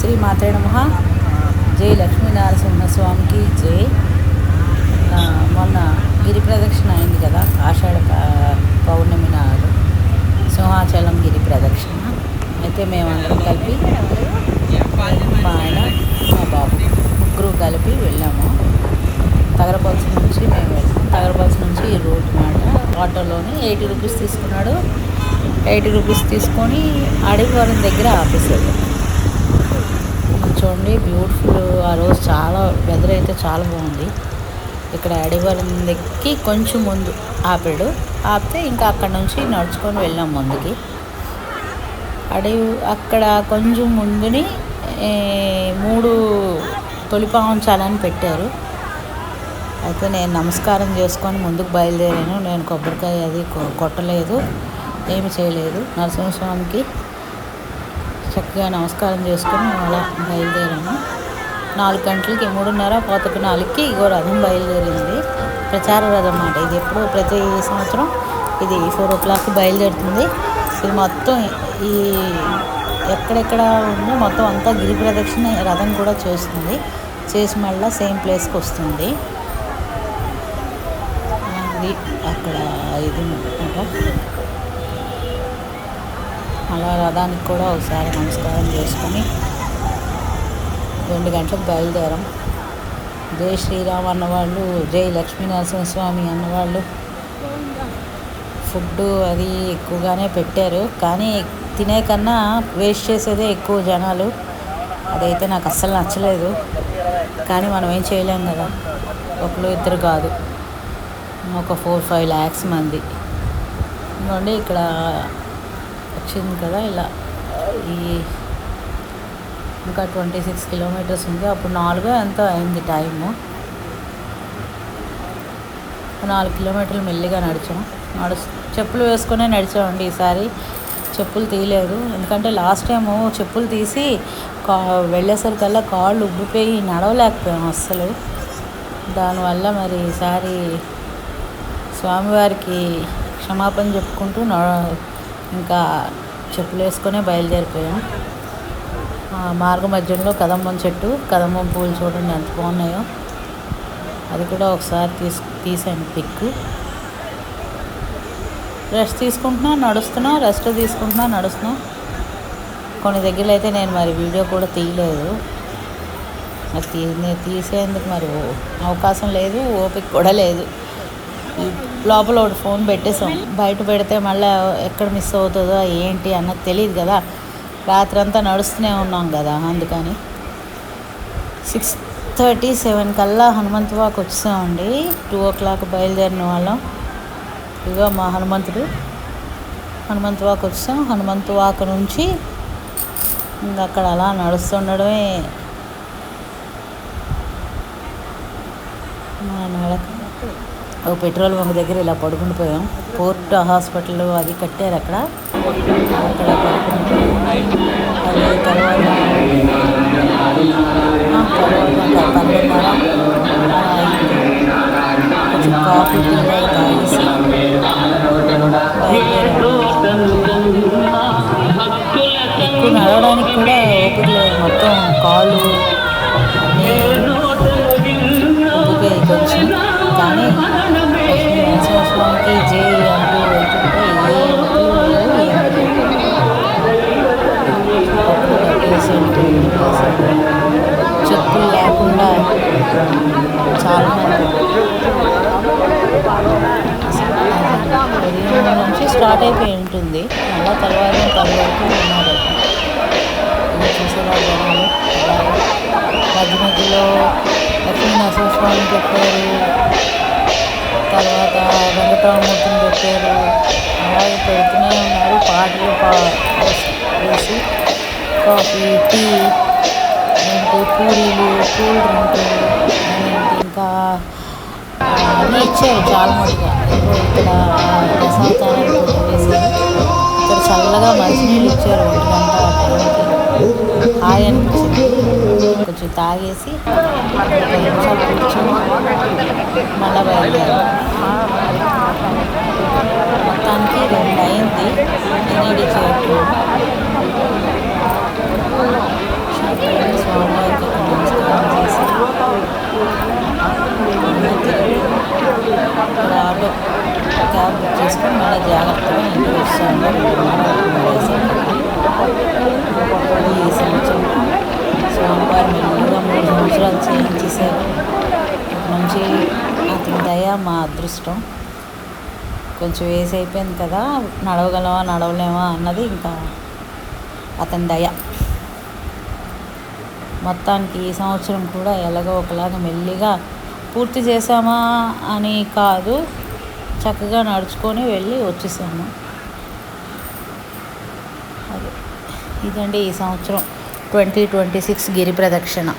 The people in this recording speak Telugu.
శ్రీ మాత్రే నమః. జై లక్ష్మీనరసింహస్వామికి జై. మొన్న గిరి ప్రదక్షిణ అయింది కదా, ఆషాఢ పౌర్ణమి నాడు సింహాచలం గిరి ప్రదక్షిణ. అయితే మేమందరం కలిపి, మా ఆయన, మా బాబు ముగ్గురు కలిపి వెళ్ళాము. తగరపల్స్ నుంచి మేము వెళ్ళాము. తగరపల్స్ నుంచి ఈ రోడ్డు మాట ఆటోలోని 80 రూపీస్ తీసుకున్నాడు. 80 రూపీస్ తీసుకొని అడవివరం దగ్గర ఆపేసాడు. చూడండి, బ్యూటిఫుల్. ఆ రోజు చాలా వెదర్ అయితే చాలా బాగుంది. ఇక్కడ అడవివరం దగ్గరికి కొంచెం ముందు ఆపాడు. ఆపితే ఇంకా అక్కడ నుంచి నడుచుకొని వెళ్ళాం ముందుకి. అక్కడ కొంచెం ముందుని 3 తొలిపావంచాలని పెట్టారు. అయితే నేను నమస్కారం చేసుకొని ముందుకు బయలుదేరాను. నేను కొబ్బరికాయ అది కొట్టలేదు, ఏమి చేయలేదు. నరసింహస్వామికి చక్కగా నమస్కారం చేసుకొని అలా బయలుదేరాను. 4 గంటలకి 3:30 ఇగో రథం బయలుదేరింది. ప్రచార రథం అన్నమాట. ఇది ఎప్పుడు ప్రతి సంవత్సరం ఇది 4 o'clock బయలుదేరుతుంది. ఇది మొత్తం ఈ ఎక్కడెక్కడ ఉందో మొత్తం అంతా గిరి ప్రదక్షిణ రథం కూడా చేస్తుంది. చేసి మళ్ళీ సేమ్ ప్లేస్కి వస్తుంది. అది అక్కడ ఇది అలా రథానికి కూడా ఒకసారి నమస్కారం చేసుకొని 2 గంటలకు బయలుదేరాం. జై శ్రీరామ్ అన్నవాళ్ళు, జై లక్ష్మీనరసింహస్వామి అన్నవాళ్ళు ఫుడ్ అది ఎక్కువగానే పెట్టారు. కానీ తినే కన్నా వేస్ట్ చేసేదే ఎక్కువ జనాలు. అదైతే నాకు అస్సలు నచ్చలేదు. కానీ మనం ఏం చేయలేం కదా, 1-2 కాదు, ఒక 4-5 lakhs మంది. ఇంకోండి ఇక్కడ వచ్చింది కదా ఇలా. ఈ ఇంకా 26 kilometers ఉంది. అప్పుడు 4 ఎంతో అయింది టైము. 4 kilometers మెల్లిగా నడిచాం. చెప్పులు వేసుకునే నడిచామండి. ఈసారి చెప్పులు తీయలేదు, ఎందుకంటే లాస్ట్ టైము చెప్పులు తీసి వెళ్ళేసరికల్లా కాళ్ళు ఉబ్బిపోయి నడవలేకపోయాము అస్సలు. దానివల్ల మరి ఈసారి స్వామివారికి క్షమాపణ చెప్పుకుంటూ ఇంకా చెప్పులు వేసుకొనే బయలుదేరిపోయాం. మార్గ మధ్యంలో కదంబం చెట్టు, కదంబం పూలు చూడండి ఎంత బాగున్నాయో. అది కూడా ఒకసారి తీసాను పిక్. రెస్ట్ తీసుకుంటున్నా నడుస్తున్నా, రెస్ట్ తీసుకుంటున్నా నడుస్తున్నా. కొన్ని దగ్గరలో అయితే నేను మరి వీడియో కూడా తీయలేదు. నేను తీసేందుకు మరి అవకాశం లేదు, ఓపిక కూడా లేదు. లోపల ఒకటి ఫోన్ పెట్టేసాం. బయట పెడితే మళ్ళీ ఎక్కడ మిస్ అవుతుందో ఏంటి అన్నది తెలియదు కదా. రాత్రి అంతా నడుస్తూనే ఉన్నాం కదా, అందుకని 6:37 కల్లా హనుమంత్ వాక్ వచ్చామండి. 2 o'clock బయలుదేరిన వాళ్ళం. ఇదిగో మా హనుమంతుడు. హనుమంత్ వాక్ వచ్చాం. హనుమంత్ వాక్ నుంచి ఇంకా అక్కడ అలా నడుస్తుండడమే మా నడక. ఒక పెట్రోల్ బంక్ దగ్గర ఇలా పడుకుని పోయాం. పోర్ట్ హాస్పిటల్ అది కట్టారు అక్కడ పడుకుని. అది తర్వాత 12:30 కొంచెం కాఫీ తాగేసి ఎక్కువ నడవడానికి కూడా ఓపిక లేదు. మొత్తం కాళ్ళు ఉబ్బిపోయాయి కొంచెం. కానీ నరసింహస్వామికి జై అంటూ వెళ్తుంటే చెప్పులు లేకుండా చాలా మంది ఉదయం నుంచి స్టార్ట్ అయిపోయి ఉంటుంది. మళ్ళీ తర్వాత 10 వరకు ఉన్నారు. ఇది చూసేలా జనాలు. మధ్య మధ్యలో లక్ష్మీనరసింహస్వామిని పెట్టారు, తర్వాత వెంకటరామమూర్తిని పెట్టారు. అలాగే పెడుతూనే ఉన్నారు. పాటలు వేసి కాఫీ, టీ, పూరీలు, కూల్ డ్రింక్ ఇంకా అన్నీ ఇచ్చారు చాలా మటుగా. ఇక్కడ దశావతారాలు వేసారు. ఇక్కడ చల్లగా మంచినీళ్ళు ఇచ్చారు 1 గంట టైంకి. హాయ్ అనిపించింది. కొంచెం తాగేసి 10 నిమిషాలు కూర్చొని మళ్ళీ బయలుదేరాం. మొత్తానికి 2 అయింది. ఎన్ఈడి చేయట్లేదు. వచ్చాను. ఈ సంవత్సరం స్వామివారు మెల్లగా 3 సంవత్సరాలు చేయించేశారు. మంచి అతని దయ మా అదృష్టం. కొంచెం ఏజ్ అయిపోయింది కదా, నడవగలమా నడవలేమా అన్నది ఇంకా అతని దయ. మొత్తానికి ఈ సంవత్సరం కూడా ఎలాగో ఒకలాగా మెల్లిగా పూర్తి చేసామా అని కాదు, చక్కగా నడుచుకొని వెళ్ళి వచ్చేసాము. అదే ఇదండి ఈ సంవత్సరం 2026 గిరి ప్రదక్షిణ.